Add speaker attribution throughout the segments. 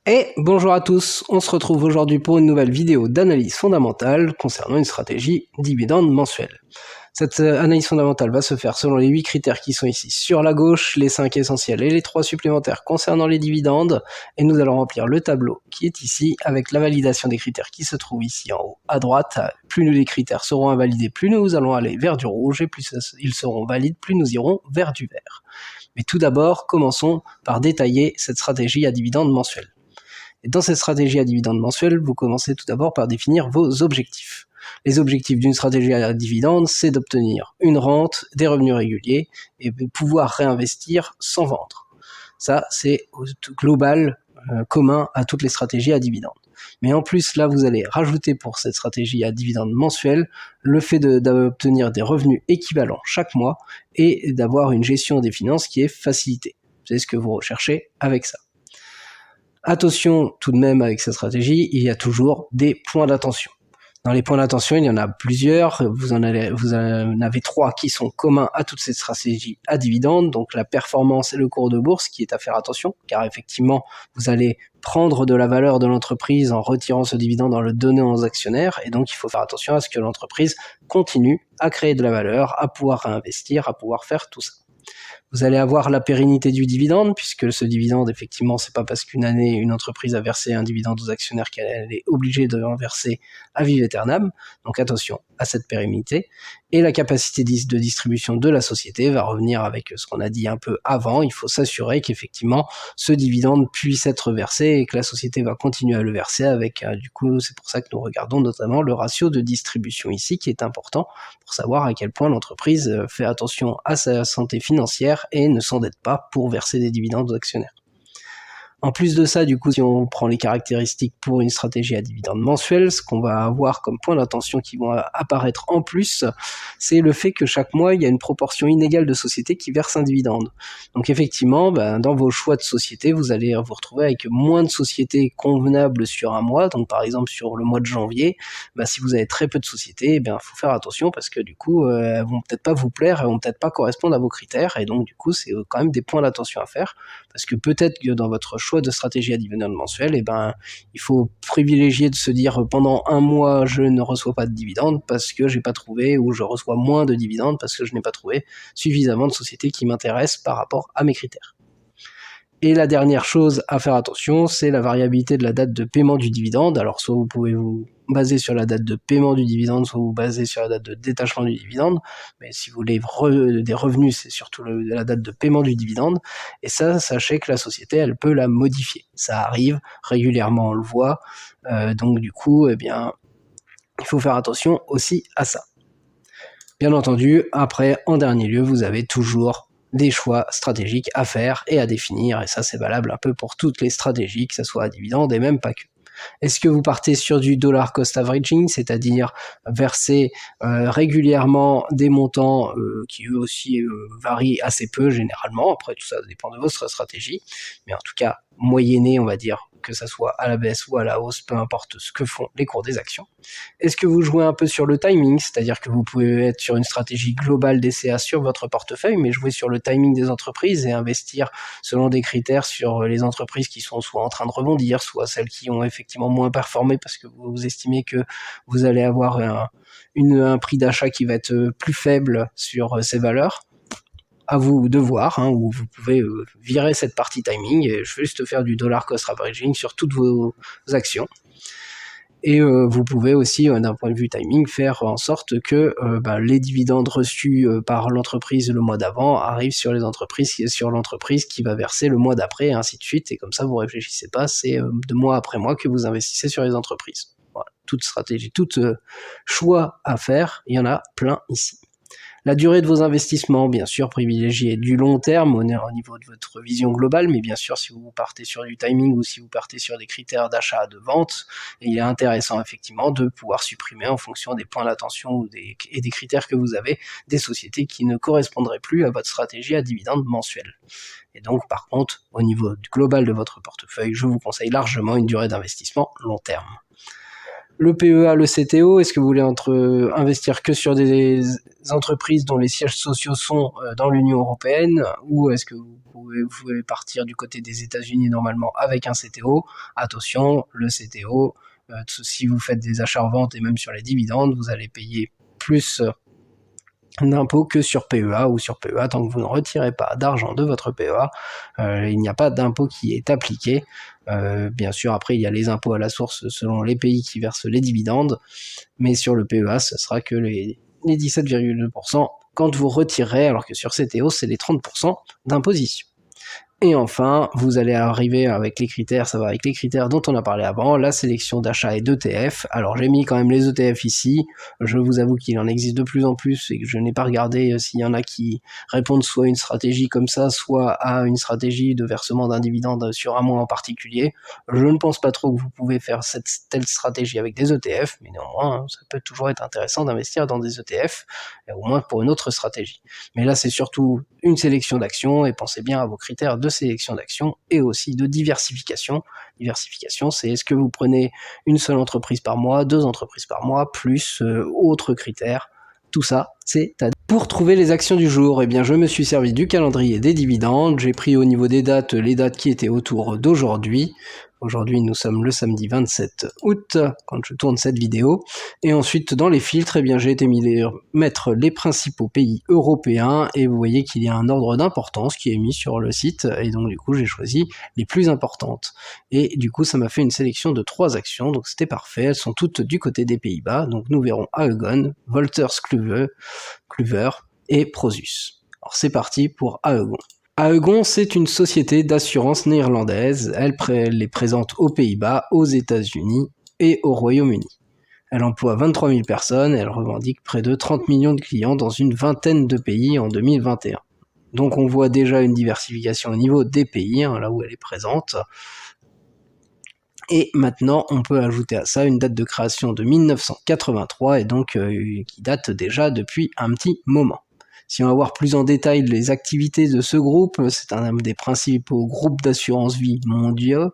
Speaker 1: Et bonjour à tous, on se retrouve aujourd'hui pour une nouvelle vidéo d'analyse fondamentale concernant une stratégie dividende mensuelle. Cette analyse fondamentale va se faire selon les 8 critères qui sont ici sur la gauche, les 5 essentiels et les 3 supplémentaires concernant les dividendes, et nous allons remplir le tableau qui est ici avec la validation des critères qui se trouve ici en haut à droite. Plus les critères seront invalidés, plus nous allons aller vers du rouge, et plus ils seront valides, plus nous irons vers du vert. Mais tout d'abord, commençons par détailler cette stratégie à dividende mensuel. Et dans cette stratégie à dividende mensuel, vous commencez tout d'abord par définir vos objectifs. Les objectifs d'une stratégie à dividende, c'est d'obtenir une rente, des revenus réguliers et de pouvoir réinvestir sans vendre. Ça, c'est global, commun à toutes les stratégies à dividende. Mais en plus, là, vous allez rajouter pour cette stratégie à dividende mensuel le fait d'obtenir des revenus équivalents chaque mois et d'avoir une gestion des finances qui est facilitée. C'est ce que vous recherchez avec ça. Attention tout de même avec cette stratégie, il y a toujours des points d'attention. Dans les points d'attention, il y en a plusieurs. Vous en avez 3 qui sont communs à toutes ces stratégies à dividende. Donc la performance et le cours de bourse qui est à faire attention, car effectivement, vous allez prendre de la valeur de l'entreprise en retirant ce dividende, en le donnant aux actionnaires. Et donc il faut faire attention à ce que l'entreprise continue à créer de la valeur, à pouvoir réinvestir, à pouvoir faire tout ça. Vous allez avoir la pérennité du dividende, puisque ce dividende, effectivement, c'est pas parce qu'une année, une entreprise a versé un dividende aux actionnaires qu'elle est obligée de en verser à vive aeternam. Donc attention à cette pérennité. Et la capacité de distribution de la société va revenir avec ce qu'on a dit un peu avant. Il faut s'assurer qu'effectivement, ce dividende puisse être versé et que la société va continuer à le verser avec, du coup, c'est pour ça que nous regardons notamment le ratio de distribution ici, qui est important pour savoir à quel point l'entreprise fait attention à sa santé financière et ne s'endette pas pour verser des dividendes aux actionnaires. En plus de ça, du coup, si on prend les caractéristiques pour une stratégie à dividende mensuel, ce qu'on va avoir comme point d'attention qui vont apparaître en plus, c'est le fait que chaque mois, il y a une proportion inégale de sociétés qui versent un dividende. Donc effectivement, dans vos choix de société, vous allez vous retrouver avec moins de sociétés convenables sur un mois. Donc par exemple, sur le mois de janvier, si vous avez très peu de sociétés, il faut faire attention parce que du coup, elles vont peut-être pas vous plaire, elles vont peut-être pas correspondre à vos critères. Et donc du coup, c'est quand même des points d'attention à faire parce que peut-être que dans votre choix de stratégie à dividende mensuel, il faut privilégier de se dire pendant un mois je ne reçois pas de dividende parce que j'ai pas trouvé, ou je reçois moins de dividendes parce que je n'ai pas trouvé suffisamment de sociétés qui m'intéressent par rapport à mes critères. Et la dernière chose à faire attention, c'est la variabilité de la date de paiement du dividende. Alors soit vous pouvez vous baser sur la date de paiement du dividende, soit vous baser sur la date de détachement du dividende, mais si vous voulez des revenus, c'est surtout la date de paiement du dividende, et ça, sachez que la société, elle peut la modifier. Ça arrive, régulièrement on le voit, donc du coup, il faut faire attention aussi à ça. Bien entendu, après, en dernier lieu, vous avez toujours des choix stratégiques à faire et à définir, et ça c'est valable un peu pour toutes les stratégies, que ce soit à dividende et même pas que. Est-ce que vous partez sur du dollar cost averaging, c'est-à-dire verser régulièrement des montants qui eux aussi varient assez peu généralement, après tout ça dépend de votre stratégie, mais en tout cas moyenner, on va dire, que ça soit à la baisse ou à la hausse, peu importe ce que font les cours des actions. Est-ce que vous jouez un peu sur le timing, c'est-à-dire que vous pouvez être sur une stratégie globale DCA sur votre portefeuille, mais jouer sur le timing des entreprises et investir selon des critères sur les entreprises qui sont soit en train de rebondir, soit celles qui ont effectivement moins performé parce que vous estimez que vous allez avoir un prix d'achat qui va être plus faible sur ces valeurs. À vous de voir, ou vous pouvez virer cette partie timing et juste faire du dollar cost averaging sur toutes vos actions. Et vous pouvez aussi, d'un point de vue timing, faire en sorte que les dividendes reçus par l'entreprise le mois d'avant arrivent sur l'entreprise qui va verser le mois d'après, et ainsi de suite. Et comme ça, vous réfléchissez pas, c'est de mois après mois que vous investissez sur les entreprises. Voilà, toute stratégie, tout choix à faire, il y en a plein ici. La durée de vos investissements, bien sûr, privilégiez du long terme au niveau de votre vision globale, mais bien sûr, si vous partez sur du timing ou si vous partez sur des critères d'achat, de vente, il est intéressant effectivement de pouvoir supprimer en fonction des points d'attention et des critères que vous avez, des sociétés qui ne correspondraient plus à votre stratégie à dividende mensuel. Et donc, par contre, au niveau global de votre portefeuille, je vous conseille largement une durée d'investissement long terme. Le PEA, le CTO, est-ce que vous voulez investir que sur des entreprises dont les sièges sociaux sont dans l'Union européenne, ou est-ce que vous pouvez partir du côté des États-Unis normalement avec un CTO? Attention, le CTO, si vous faites des achats-reventes et même sur les dividendes, vous allez payer plus d'impôts que sur PEA ou sur PEA tant que vous ne retirez pas d'argent de votre PEA, il n'y a pas d'impôt qui est appliqué. Bien sûr, après il y a les impôts à la source selon les pays qui versent les dividendes, mais sur le PEA ce sera que les 17,2% quand vous retirez, alors que sur CTO c'est les 30% d'imposition. Et enfin, vous allez arriver avec les critères, ça va avec les critères dont on a parlé avant, la sélection d'achat et d'ETF. Alors j'ai mis quand même les ETF ici, je vous avoue qu'il en existe de plus en plus et que je n'ai pas regardé s'il y en a qui répondent soit à une stratégie comme ça, soit à une stratégie de versement d'un dividende sur un mois en particulier. Je ne pense pas trop que vous pouvez faire cette telle stratégie avec des ETF, mais néanmoins, ça peut toujours être intéressant d'investir dans des ETF, au moins pour une autre stratégie. Mais là, c'est surtout une sélection d'actions, et pensez bien à vos critères de sélection d'actions et aussi de diversification. Diversification, c'est est-ce que vous prenez une seule entreprise par mois, 2 entreprises par mois, plus autres critères. Tout ça, c'est à... Pour trouver les actions du jour, eh bien, je me suis servi du calendrier des dividendes. J'ai pris au niveau des dates les dates qui étaient autour d'aujourd'hui. Aujourd'hui, nous sommes le samedi 27 août, quand je tourne cette vidéo. Et ensuite, dans les filtres, eh bien, j'ai été mettre les principaux pays européens, et vous voyez qu'il y a un ordre d'importance qui est mis sur le site, et donc du coup, j'ai choisi les plus importantes. Et du coup, ça m'a fait une sélection de 3 actions, donc c'était parfait. Elles sont toutes du côté des Pays-Bas, donc nous verrons Aegon, Wolters Kluwer et Prosus. Alors c'est parti pour Aegon. Aegon, c'est une société d'assurance néerlandaise. Elle est présente aux Pays-Bas, aux États-Unis et au Royaume-Uni. Elle emploie 23 000 personnes et elle revendique près de 30 millions de clients dans une vingtaine de pays en 2021. Donc on voit déjà une diversification au niveau des pays, là où elle est présente. Et maintenant, on peut ajouter à ça une date de création de 1983 et donc qui date déjà depuis un petit moment. Si on va voir plus en détail les activités de ce groupe, c'est un des principaux groupes d'assurance vie mondiaux.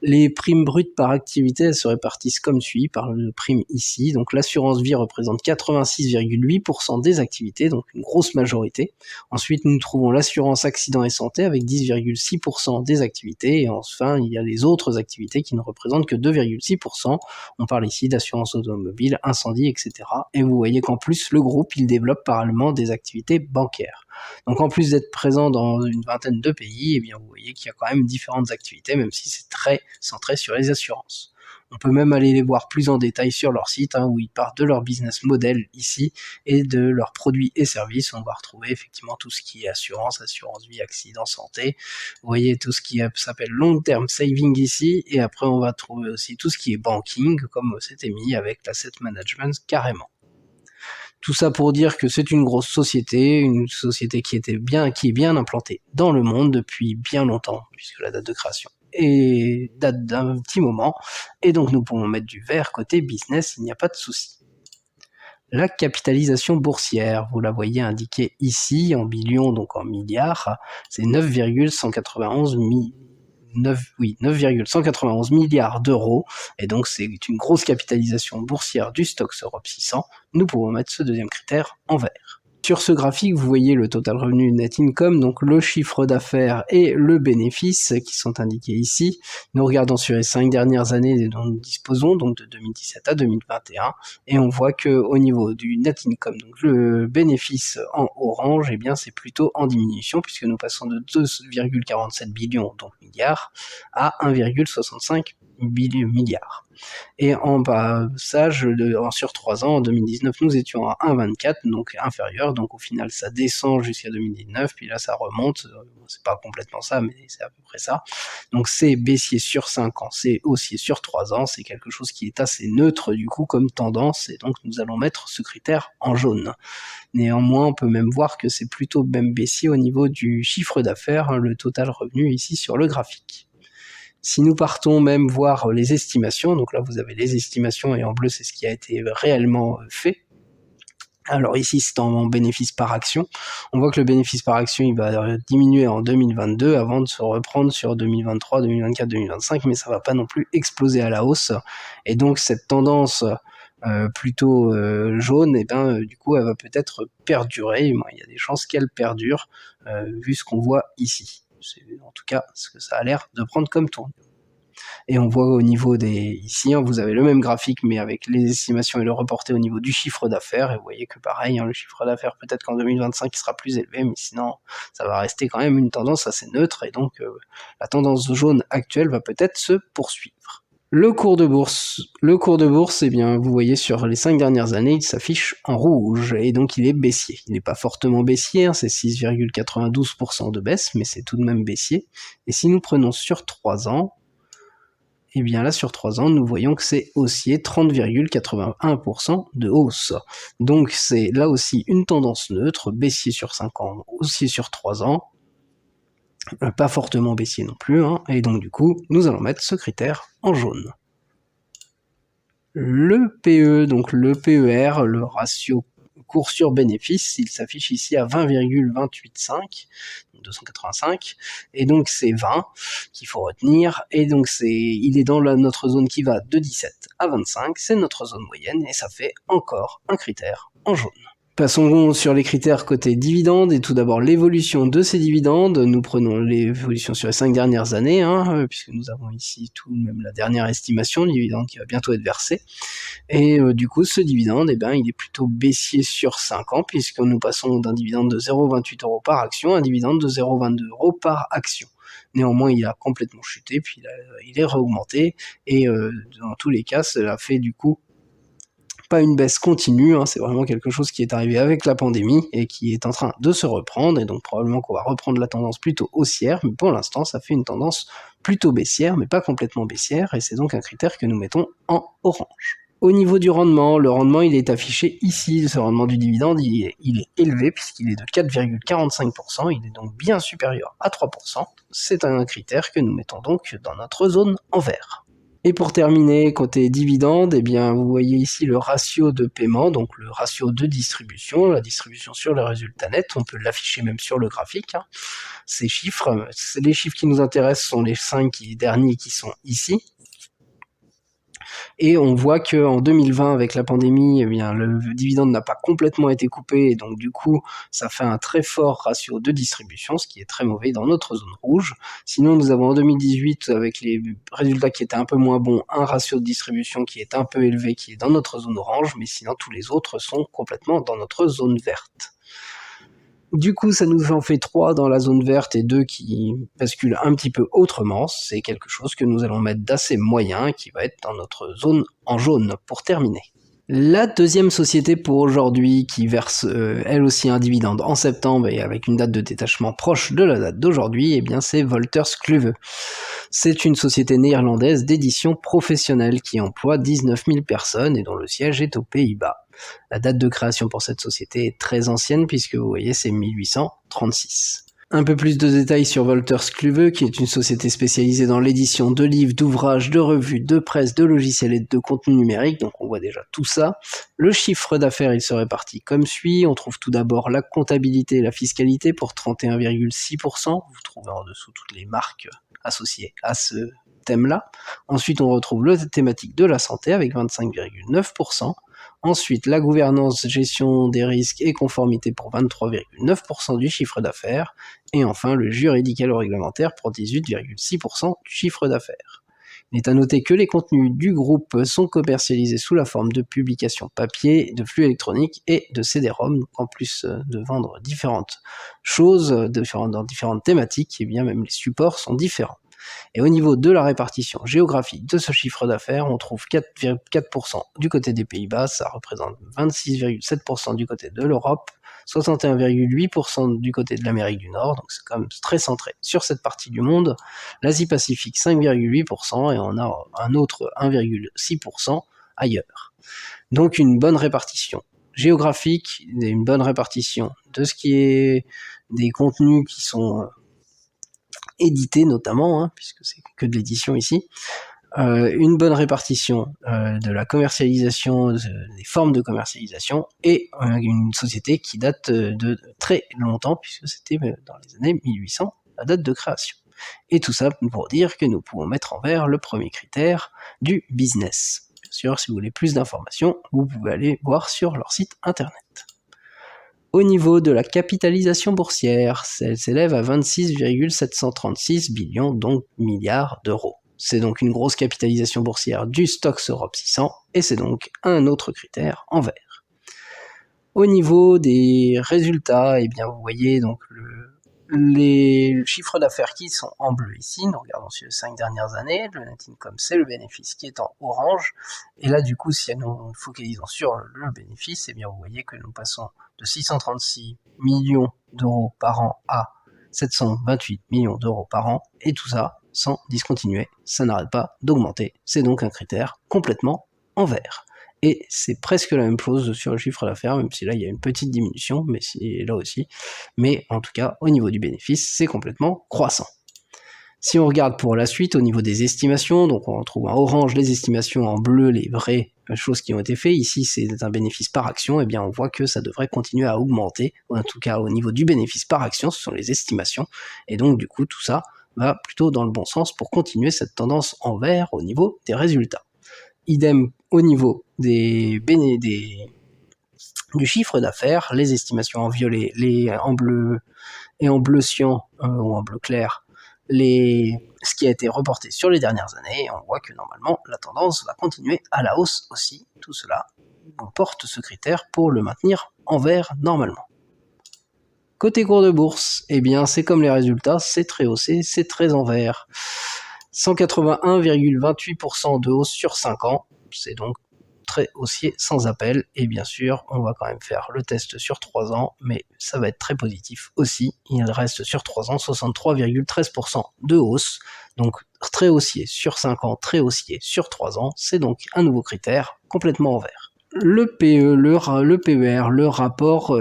Speaker 1: Les primes brutes par activité, elles se répartissent comme suit par le prime ici. Donc l'assurance vie représente 86,8% des activités, donc une grosse majorité. Ensuite, nous trouvons l'assurance accident et santé avec 10,6% des activités. Et enfin, il y a les autres activités qui ne représentent que 2,6%. On parle ici d'assurance automobile, incendie, etc. Et vous voyez qu'en plus, le groupe, il développe parallèlement des activités bancaires. Donc en plus d'être présent dans une vingtaine de pays, eh bien vous voyez qu'il y a quand même différentes activités, même si c'est très centré sur les assurances. On peut même aller les voir plus en détail sur leur site, où ils partent de leur business model ici, et de leurs produits et services. On va retrouver effectivement tout ce qui est assurance, assurance vie, accident, santé. Vous voyez tout ce qui s'appelle long term saving ici, et après on va trouver aussi tout ce qui est banking, comme c'était mis avec l'asset management carrément. Tout ça pour dire que c'est une grosse société, qui est bien implantée dans le monde depuis bien longtemps, puisque la date de création date d'un petit moment, et donc nous pouvons mettre du vert côté business, il n'y a pas de souci. La capitalisation boursière, vous la voyez indiquée ici en billions, donc en milliards, c'est 9,191 milliards d'euros, et donc c'est une grosse capitalisation boursière du Stoxx Europe 600. Nous pouvons mettre ce deuxième critère en vert. Sur ce graphique, vous voyez le total revenu net income, donc le chiffre d'affaires et le bénéfice qui sont indiqués ici. Nous regardons sur les 5 dernières années dont nous disposons, donc de 2017 à 2021, et on voit que au niveau du net income, donc le bénéfice en orange, eh bien c'est plutôt en diminution puisque nous passons de 2,47 billions, donc milliards, à 1,65 milliards. Et en passage sur 3 ans, en 2019, nous étions à 1,24, donc inférieur, donc au final ça descend jusqu'à 2019, puis là ça remonte, c'est pas complètement ça, mais c'est à peu près ça. Donc c'est baissier sur 5 ans, c'est haussier sur 3 ans, c'est quelque chose qui est assez neutre du coup comme tendance, et donc nous allons mettre ce critère en jaune. Néanmoins, on peut même voir que c'est plutôt même baissier au niveau du chiffre d'affaires, le total revenu ici sur le graphique. Si nous partons même voir les estimations, donc là vous avez les estimations et en bleu c'est ce qui a été réellement fait, Alors ici, c'est en bénéfice par action. On voit que le bénéfice par action, il va diminuer en 2022 avant de se reprendre sur 2023, 2024, 2025, mais ça va pas non plus exploser à la hausse. Et donc cette tendance plutôt jaune, du coup, elle va peut-être perdurer. Il y a des chances qu'elle perdure, vu ce qu'on voit ici. C'est en tout cas ce que ça a l'air de prendre comme tourne. Et on voit au niveau ici, vous avez le même graphique, mais avec les estimations et le reporté au niveau du chiffre d'affaires. Et vous voyez que pareil, le chiffre d'affaires, peut-être qu'en 2025, il sera plus élevé, mais sinon, ça va rester quand même une tendance assez neutre. Et donc, la tendance jaune actuelle va peut-être se poursuivre. Le cours de bourse, eh bien, vous voyez sur les 5 dernières années, il s'affiche en rouge, et donc il est baissier. Il n'est pas fortement baissier, c'est 6,92% de baisse, mais c'est tout de même baissier. Et si nous prenons sur 3 ans, et bien là, sur 3 ans, nous voyons que c'est haussier 30,81% de hausse. Donc c'est là aussi une tendance neutre, baissier sur 5 ans, haussier sur 3 ans, pas fortement baissier non plus, et donc du coup, nous allons mettre ce critère en jaune. Le PE, donc le PER, le ratio cours sur bénéfice, il s'affiche ici à 20,285, 285, et donc c'est 20 qu'il faut retenir, et donc il est dans notre zone qui va de 17 à 25, c'est notre zone moyenne, et ça fait encore un critère en jaune. Passons sur les critères côté dividendes, et tout d'abord l'évolution de ces dividendes. Nous prenons l'évolution sur les 5 dernières années, puisque nous avons ici tout de même la dernière estimation, le dividende qui va bientôt être versé. Et du coup, ce dividende, il est plutôt baissier sur 5 ans, puisque nous passons d'un dividende de 0,28 € par action à un dividende de 0,22 € par action. Néanmoins, il a complètement chuté, puis il est réaugmenté, et dans tous les cas, cela fait du coup pas une baisse continue, c'est vraiment quelque chose qui est arrivé avec la pandémie et qui est en train de se reprendre, et donc probablement qu'on va reprendre la tendance plutôt haussière, mais pour l'instant ça fait une tendance plutôt baissière, mais pas complètement baissière, et c'est donc un critère que nous mettons en orange. Au niveau du rendement, le rendement il est affiché ici, ce rendement du dividende il est élevé puisqu'il est de 4,45%, il est donc bien supérieur à 3%, c'est un critère que nous mettons donc dans notre zone en vert. Et pour terminer, côté dividende, vous voyez ici le ratio de paiement, donc le ratio de distribution, la distribution sur le résultat net, on peut l'afficher même sur le graphique. Ces chiffres, les chiffres qui nous intéressent sont les 5 derniers qui sont ici. Et on voit qu'en 2020, avec la pandémie, le dividende n'a pas complètement été coupé, et donc du coup, ça fait un très fort ratio de distribution, ce qui est très mauvais dans notre zone rouge. Sinon, nous avons en 2018, avec les résultats qui étaient un peu moins bons, un ratio de distribution qui est un peu élevé, qui est dans notre zone orange, mais sinon tous les autres sont complètement dans notre zone verte. Du coup, ça nous en fait 3 dans la zone verte et 2 qui basculent un petit peu autrement. C'est quelque chose que nous allons mettre d'assez moyen, qui va être dans notre zone en jaune, pour terminer. La deuxième société pour aujourd'hui, qui verse elle aussi un dividende en septembre et avec une date de détachement proche de la date d'aujourd'hui, c'est Wolters Kluwe. C'est une société néerlandaise d'édition professionnelle qui emploie 19 000 personnes et dont le siège est aux Pays-Bas. La date de création pour cette société est très ancienne puisque vous voyez c'est 1836. Un peu plus de détails sur Wolters Kluwe, qui est une société spécialisée dans l'édition de livres, d'ouvrages, de revues, de presse, de logiciels et de contenus numériques, donc on voit déjà tout ça. Le chiffre d'affaires, il se répartit comme suit. On trouve tout d'abord la comptabilité et la fiscalité pour 31,6%. Vous trouvez en dessous toutes les marques associées à ce thème-là. Ensuite, on retrouve la thématique de la santé avec 25,9%. Ensuite, la gouvernance, gestion des risques et conformité pour 23,9% du chiffre d'affaires. Et enfin, le juridique et le réglementaire pour 18,6% du chiffre d'affaires. Il est à noter que les contenus du groupe sont commercialisés sous la forme de publications papier, de flux électroniques et de CD-ROM. En plus de vendre différentes choses dans différentes thématiques, même les supports sont différents. Et au niveau de la répartition géographique de ce chiffre d'affaires, on trouve 4,4% du côté des Pays-Bas, ça représente 26,7% du côté de l'Europe, 61,8% du côté de l'Amérique du Nord, donc c'est quand même très centré sur cette partie du monde. L'Asie-Pacifique, 5,8%, et on a un autre 1,6% ailleurs. Donc une bonne répartition géographique, une bonne répartition de ce qui est des contenus qui sont édité notamment, puisque c'est que de l'édition ici, une bonne répartition de la commercialisation, des formes de commercialisation, et une société qui date de très longtemps, puisque c'était dans les années 1800, la date de création. Et tout ça pour dire que nous pouvons mettre en vert le premier critère du business. Bien sûr, si vous voulez plus d'informations, vous pouvez aller voir sur leur site internet. Au niveau de la capitalisation boursière, elle s'élève à 26,736 billions, donc milliards d'euros. C'est donc une grosse capitalisation boursière du Stoxx Europe 600, et c'est donc un autre critère en vert. Au niveau des résultats, eh bien vous voyez donc les chiffres d'affaires qui sont en bleu ici. Nous regardons sur les 5 dernières années. Le net income, c'est le bénéfice qui est en orange. Et là, du coup, si nous focalisons sur le bénéfice, eh bien vous voyez que nous passons de 636 millions d'euros par an à 728 millions d'euros par an, et tout ça sans discontinuer. Ça n'arrête pas d'augmenter. C'est donc un critère complètement en vert. Et c'est presque la même chose sur le chiffre d'affaires, même si là il y a une petite diminution, mais là aussi. Mais en tout cas, au niveau du bénéfice, c'est complètement croissant. Si on regarde pour la suite, au niveau des estimations, donc on retrouve en orange les estimations, en bleu les vraies choses qui ont été faites. Ici, c'est un bénéfice par action, et bien on voit que ça devrait continuer à augmenter, en tout cas au niveau du bénéfice par action, ce sont les estimations, et donc du coup tout ça va plutôt dans le bon sens pour continuer cette tendance en vert au niveau des résultats. Idem au niveau du chiffre d'affaires, les estimations en violet, en bleu et en bleu cyan ou en bleu clair, ce qui a été reporté sur les dernières années, et on voit que normalement la tendance va continuer à la hausse aussi. Tout cela, on porte ce critère pour le maintenir en vert normalement. Côté cours de bourse, eh bien c'est comme les résultats, c'est très haussé, c'est très en vert. 181,28% de hausse sur 5 ans, c'est donc très haussier sans appel, et bien sûr on va quand même faire le test sur 3 ans, mais ça va être très positif aussi. Il reste sur 3 ans 63,13% de hausse, donc très haussier sur 5 ans, très haussier sur 3 ans, c'est donc un nouveau critère complètement en vert. Le PE, le PER, le rapport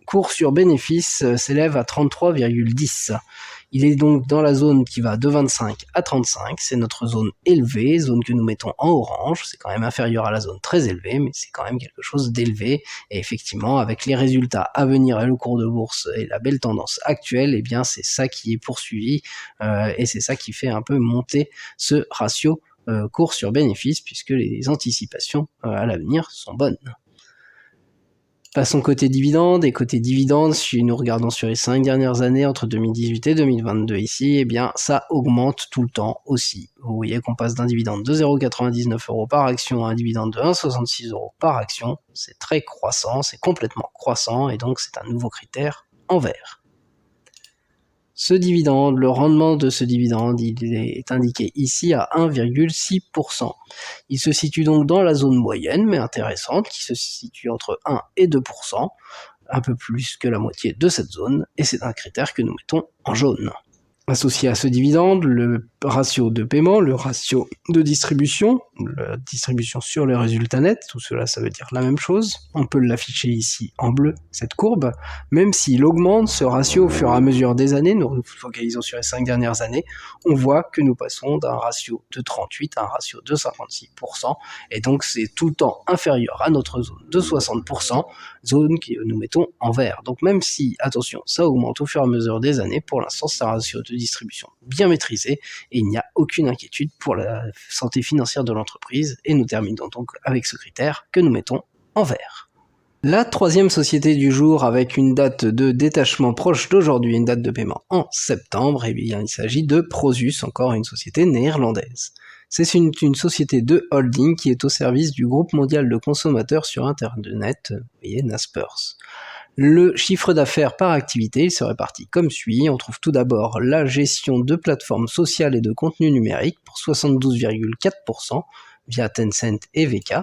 Speaker 1: cours sur bénéfice s'élève à 33,10. Il est donc dans la zone qui va de 25 à 35, c'est notre zone élevée, zone que nous mettons en orange, c'est quand même inférieur à la zone très élevée, mais c'est quand même quelque chose d'élevé, et effectivement, avec les résultats à venir et le cours de bourse et la belle tendance actuelle, eh bien c'est ça qui est poursuivi, et c'est ça qui fait un peu monter ce ratio cours sur bénéfice, puisque les anticipations à l'avenir sont bonnes. Passons côté dividendes, et côté dividendes, si nous regardons sur les 5 dernières années, entre 2018 et 2022 ici, eh bien ça augmente tout le temps aussi. Vous voyez qu'on passe d'un dividende de 0,99 € par action à un dividende de 1,66 € par action. C'est très croissant, c'est complètement croissant, et donc c'est un nouveau critère en vert. Ce dividende, le rendement de ce dividende, il est indiqué ici à 1,6%. Il se situe donc dans la zone moyenne, mais intéressante, qui se situe entre 1 et 2%, un peu plus que la moitié de cette zone, et c'est un critère que nous mettons en jaune. Associé à ce dividende, le ratio de paiement, le ratio de distribution, la distribution sur le résultat net, tout cela ça veut dire la même chose. On peut l'afficher ici en bleu, cette courbe, même s'il augmente ce ratio au fur et à mesure des années, nous focalisons sur les 5 dernières années, on voit que nous passons d'un ratio de 38 à un ratio de 56%, et donc c'est tout le temps inférieur à notre zone de 60%, zone que nous mettons en vert. Donc même si, attention, ça augmente au fur et à mesure des années, pour l'instant c'est un ratio de distribution bien maîtrisé, et il n'y a aucune inquiétude pour la santé financière de l'entreprise, et nous terminons donc avec ce critère que nous mettons en vert. La troisième société du jour, avec une date de détachement proche d'aujourd'hui, une date de paiement en septembre, et bien il s'agit de Prosus, encore une société néerlandaise. C'est une société de holding qui est au service du groupe mondial de consommateurs sur Internet, vous voyez, Naspers. Le chiffre d'affaires par activité, il se répartit comme suit. On trouve tout d'abord la gestion de plateformes sociales et de contenu numérique pour 72,4% via Tencent et VK.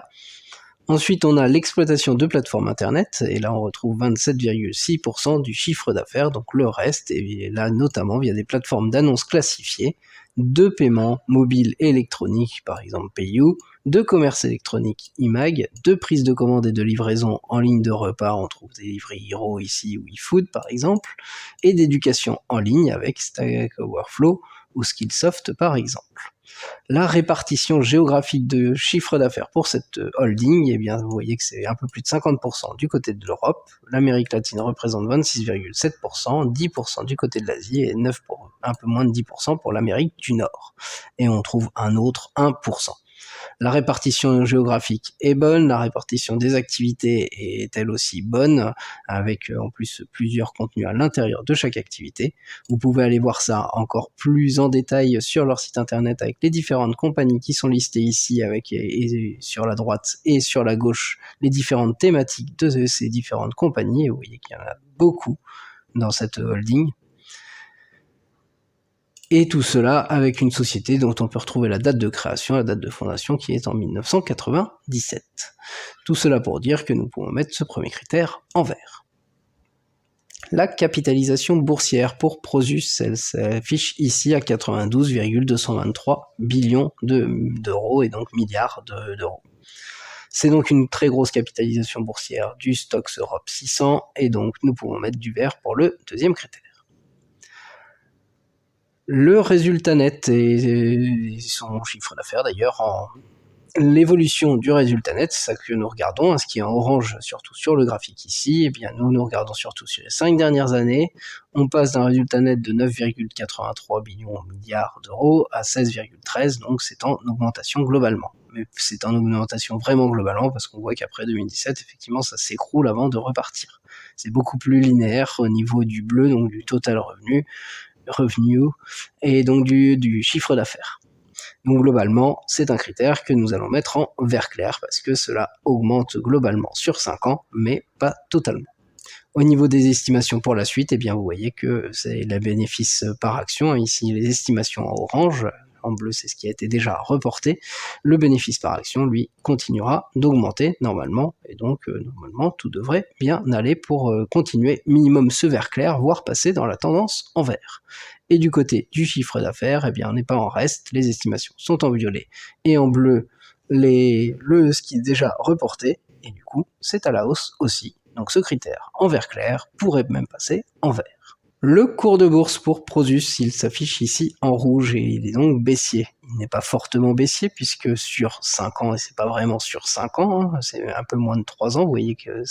Speaker 1: Ensuite, on a l'exploitation de plateformes internet, et là on retrouve 27,6% du chiffre d'affaires, donc le reste, et là notamment via des plateformes d'annonces classifiées, de paiement mobile et électronique, par exemple PayU, de commerce électronique IMAG, de prise de commande et de livraison en ligne de repas, on trouve des livrets Hero ici ou eFood par exemple, et d'éducation en ligne avec Stack Overflow ou Skillsoft par exemple. La répartition géographique de chiffre d'affaires pour cette holding, eh bien, vous voyez que c'est un peu plus de 50% du côté de l'Europe, l'Amérique latine représente 26,7%, 10% du côté de l'Asie et un peu moins de 10% pour l'Amérique du Nord. Et on trouve un autre 1%. La répartition géographique est bonne, la répartition des activités est elle aussi bonne, avec en plus plusieurs contenus à l'intérieur de chaque activité. Vous pouvez aller voir ça encore plus en détail sur leur site internet avec les différentes compagnies qui sont listées ici, avec et sur la droite et sur la gauche les différentes thématiques de ces différentes compagnies. Et vous voyez qu'il y en a beaucoup dans cette holding. Et tout cela avec une société dont on peut retrouver la date de création, la date de fondation qui est en 1997. Tout cela pour dire que nous pouvons mettre ce premier critère en vert. La capitalisation boursière pour Prosus, elle s'affiche ici à 92,223 billions d'euros et donc milliards d'euros. C'est donc une très grosse capitalisation boursière du Stoxx Europe 600 et donc nous pouvons mettre du vert pour le deuxième critère. Le résultat net et son chiffre d'affaires d'ailleurs, l'évolution du résultat net, c'est ça que nous regardons, ce qui est en orange surtout sur le graphique ici, et bien nous regardons surtout sur les 5 dernières années. On passe d'un résultat net de 9,83 milliards d'euros à 16,13, donc c'est en augmentation globalement. Mais c'est en augmentation vraiment globalement parce qu'on voit qu'après 2017, effectivement, ça s'écroule avant de repartir. C'est beaucoup plus linéaire au niveau du bleu, donc du total revenu, et donc du chiffre d'affaires. Donc globalement, c'est un critère que nous allons mettre en vert clair parce que cela augmente globalement sur 5 ans, mais pas totalement. Au niveau des estimations pour la suite, eh bien vous voyez que c'est les bénéfices par action, ici les estimations en orange, en bleu c'est ce qui a été déjà reporté, le bénéfice par action lui continuera d'augmenter normalement, et donc normalement tout devrait bien aller pour continuer minimum ce vert clair, voire passer dans la tendance en vert. Et du côté du chiffre d'affaires, eh bien on n'est pas en reste, les estimations sont en violet et en bleu ce qui est déjà reporté, et du coup c'est à la hausse aussi. Donc ce critère en vert clair pourrait même passer en vert. Le cours de bourse pour Prosus, il s'affiche ici en rouge et il est donc baissier. Il n'est pas fortement baissier puisque sur 5 ans, et c'est pas vraiment sur 5 ans, c'est un peu moins de 3 ans, vous voyez que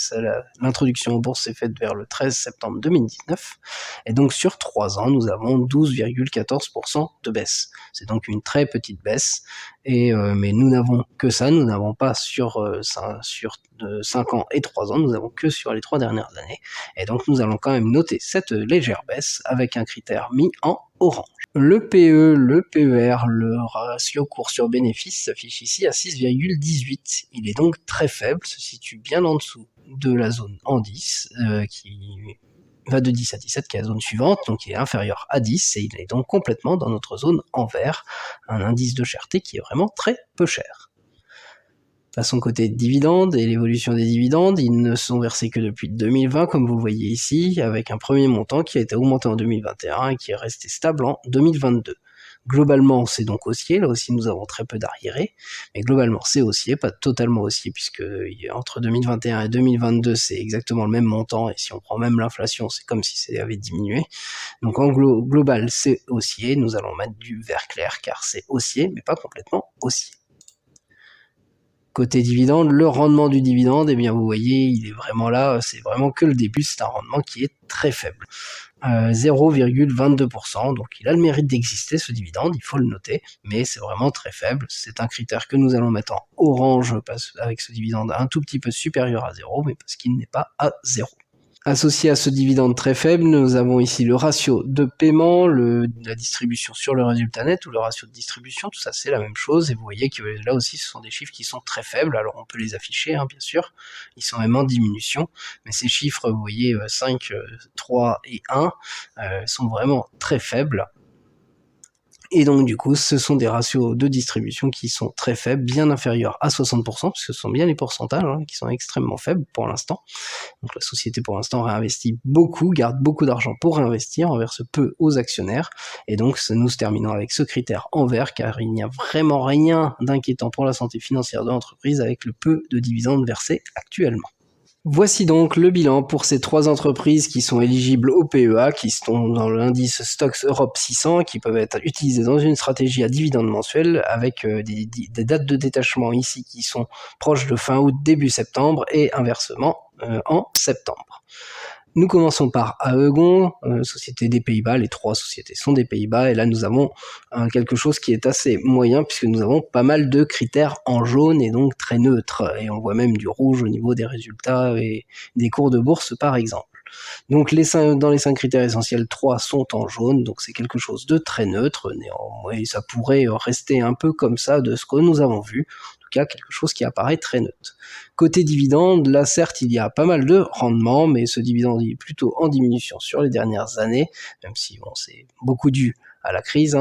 Speaker 1: l'introduction en bourse s'est faite vers le 13 septembre 2019, et donc sur 3 ans, nous avons 12,14% de baisse. C'est donc une très petite baisse, mais nous n'avons que ça, nous n'avons pas sur 5 ans et 3 ans, nous n'avons que sur les 3 dernières années, et donc nous allons quand même noter cette légère baisse avec un critère mis en orange. Le PE, le PER, le ratio cours sur bénéfice s'affiche ici à 6,18. Il est donc très faible, se situe bien en dessous de la zone en 10, qui va de 10 à 17, qui est la zone suivante, donc il est inférieur à 10, et il est donc complètement dans notre zone en vert, un indice de cherté qui est vraiment très peu cher. Passons côté dividendes et l'évolution des dividendes, ils ne sont versés que depuis 2020, comme vous le voyez ici, avec un premier montant qui a été augmenté en 2021 et qui est resté stable en 2022. Globalement, c'est donc haussier, là aussi nous avons très peu d'arriérés, mais globalement c'est haussier, pas totalement haussier, puisque entre 2021 et 2022 c'est exactement le même montant, et si on prend même l'inflation, c'est comme si ça avait diminué. Donc en global c'est haussier, nous allons mettre du vert clair car c'est haussier, mais pas complètement haussier. Côté dividende, le rendement du dividende, eh bien vous voyez, il est vraiment là, c'est vraiment que le début, c'est un rendement qui est très faible. 0,22%, donc il a le mérite d'exister ce dividende, il faut le noter, mais c'est vraiment très faible. C'est un critère que nous allons mettre en orange avec ce dividende un tout petit peu supérieur à 0, mais parce qu'il n'est pas à 0. Associé à ce dividende très faible, nous avons ici le ratio de paiement, la distribution sur le résultat net ou le ratio de distribution, tout ça c'est la même chose, et vous voyez que là aussi ce sont des chiffres qui sont très faibles, alors on peut les afficher bien sûr, ils sont même en diminution, mais ces chiffres, vous voyez 5, 3 et 1 sont vraiment très faibles. Et donc du coup, ce sont des ratios de distribution qui sont très faibles, bien inférieurs à 60%, parce que ce sont bien les pourcentages qui sont extrêmement faibles pour l'instant. Donc la société pour l'instant réinvestit beaucoup, garde beaucoup d'argent pour réinvestir, en verse peu aux actionnaires, et donc nous terminons avec ce critère en vert, car il n'y a vraiment rien d'inquiétant pour la santé financière de l'entreprise avec le peu de dividendes versés actuellement. Voici donc le bilan pour ces 3 entreprises qui sont éligibles au PEA, qui sont dans l'indice Stocks Europe 600, qui peuvent être utilisées dans une stratégie à dividende mensuel avec des dates de détachement ici qui sont proches de fin août, début septembre et inversement en septembre. Nous commençons par Aegon, société des Pays-Bas. Les 3 sociétés sont des Pays-Bas. Et là, nous avons quelque chose qui est assez moyen puisque nous avons pas mal de critères en jaune et donc très neutres. Et on voit même du rouge au niveau des résultats et des cours de bourse, par exemple. Donc dans les 5 critères essentiels, 3 sont en jaune, donc c'est quelque chose de très neutre. Néanmoins, ça pourrait rester un peu comme ça de ce que nous avons vu. En tout cas, quelque chose qui apparaît très neutre. Côté dividende, là certes il y a pas mal de rendement, mais ce dividende est plutôt en diminution sur les dernières années, même si bon, c'est beaucoup dû à la crise,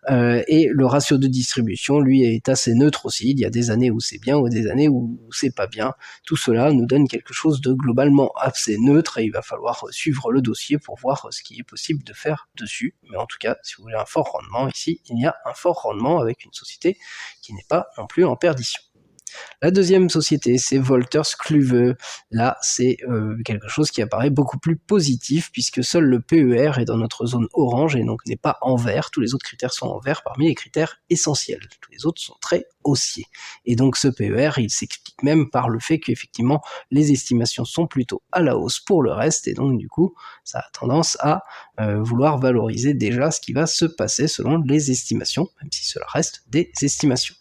Speaker 1: et le ratio de distribution, lui, est assez neutre aussi. Il y a des années où c'est bien ou des années où c'est pas bien. Tout cela nous donne quelque chose de globalement assez neutre et il va falloir suivre le dossier pour voir ce qui est possible de faire dessus. Mais en tout cas, si vous voulez un fort rendement, ici, il y a un fort rendement avec une société qui n'est pas non plus en perdition. La deuxième société, c'est Wolters Kluwer. Là, c'est quelque chose qui apparaît beaucoup plus positif puisque seul le PER est dans notre zone orange et donc n'est pas en vert. Tous les autres critères sont en vert parmi les critères essentiels. Tous les autres sont très haussiers. Et donc ce PER, il s'explique même par le fait qu'effectivement, les estimations sont plutôt à la hausse pour le reste et donc du coup, ça a tendance à vouloir valoriser déjà ce qui va se passer selon les estimations, même si cela reste des estimations.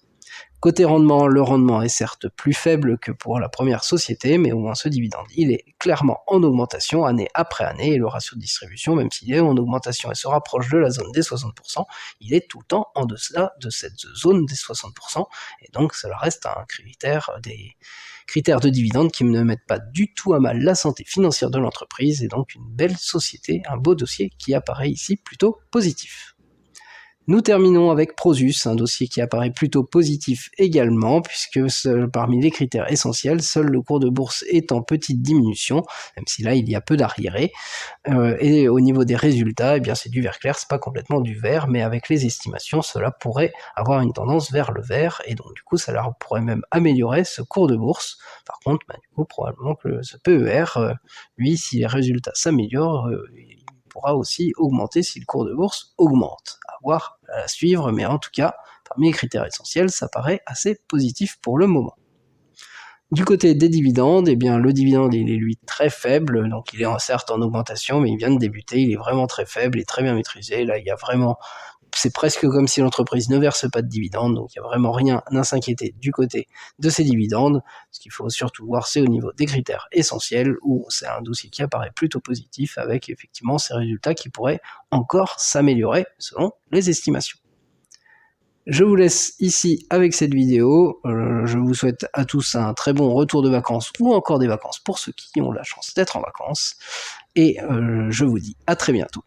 Speaker 1: Côté rendement, le rendement est certes plus faible que pour la première société, mais au moins ce dividende, il est clairement en augmentation année après année, et le ratio de distribution, même s'il est en augmentation et se rapproche de la zone des 60%, il est tout le temps en deçà de cette zone des 60%, et donc cela reste un critère des critères de dividende qui ne mettent pas du tout à mal la santé financière de l'entreprise, et donc une belle société, un beau dossier qui apparaît ici plutôt positif. Nous terminons avec Prosus, un dossier qui apparaît plutôt positif également, puisque parmi les critères essentiels, seul le cours de bourse est en petite diminution, même si là il y a peu d'arriérés. Et au niveau des résultats, eh bien c'est du vert clair, c'est pas complètement du vert, mais avec les estimations, cela pourrait avoir une tendance vers le vert, et donc du coup ça leur pourrait même améliorer ce cours de bourse. Par contre, du coup probablement que ce PER, lui, si les résultats s'améliorent, il pourra aussi augmenter si le cours de bourse augmente. À voir, à suivre, mais en tout cas, parmi les critères essentiels, ça paraît assez positif pour le moment. Du côté des dividendes, eh bien le dividende il est lui très faible, donc il est certes en augmentation, mais il vient de débuter, il est vraiment très faible et très bien maîtrisé. Là, il y a vraiment, c'est presque comme si l'entreprise ne verse pas de dividendes, donc il n'y a vraiment rien à s'inquiéter du côté de ces dividendes. Ce qu'il faut surtout voir, c'est au niveau des critères essentiels, où c'est un dossier qui apparaît plutôt positif, avec effectivement ces résultats qui pourraient encore s'améliorer selon les estimations. Je vous laisse ici avec cette vidéo. Je vous souhaite à tous un très bon retour de vacances ou encore des vacances pour ceux qui ont la chance d'être en vacances. Et je vous dis à très bientôt.